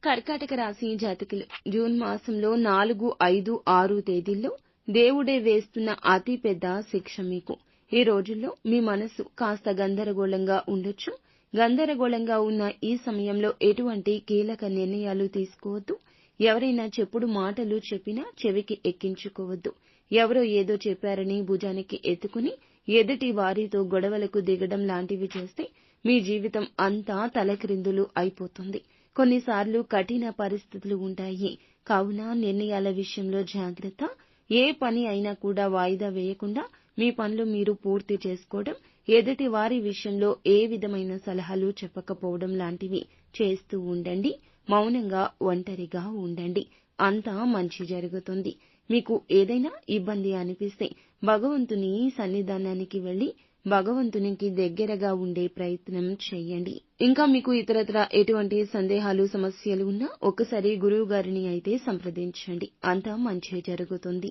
కర్కాటక రాశి జాతకులు జూన్ మాసంలో 4, 5, 6 తేదీల్లో దేవుడే వేస్తున్న అతి పెద్ద శిక్ష మీకు. ఈ రోజుల్లో మీ మనసు కాస్త గందరగోళంగా ఉండొచ్చు. గందరగోళంగా ఉన్న ఈ సమయంలో ఎటువంటి కీలక నిర్ణయాలు తీసుకోవద్దు. ఎవరైనా చెప్పుడు మాటలు చెప్పినా చెవికి ఎక్కించుకోవద్దు. ఎవరో ఏదో చెప్పారని భుజానికి ఎత్తుకుని ఎదుటి వారితో గొడవలకు దిగడం లాంటివి చేస్తే మీ జీవితం అంతా తలక్రిందులు అయిపోతుంది. కొన్నిసార్లు కఠిన పరిస్థితులు ఉంటాయి. కావున నిర్ణయాల విషయంలో జాగ్రత్త. ఏ పని అయినా కూడా వాయిదా వేయకుండా మీ పనులు మీరు పూర్తి చేసుకోవడం, ఎదుటి వారి విషయంలో ఏ విధమైన సలహాలు చెప్పకపోవడం లాంటివి చేస్తూ ఉండండి. మౌనంగా ఒంటరిగా ఉండండి. అంతా మంచి జరుగుతుంది. మీకు ఏదైనా ఇబ్బంది అనిపిస్తే భగవంతుని సన్నిధానానికి వెళ్లి భగవంతునికి దగ్గరగా ఉండే ప్రయత్నం చేయండి. ఇంకా మీకు ఇతరత్రా ఎటువంటి సందేహాలు సమస్యలు ఉన్నా ఒక్కసారి గురువు గారిని అయితే సంప్రదించండి. అంతా మంచి జరుగుతుంది.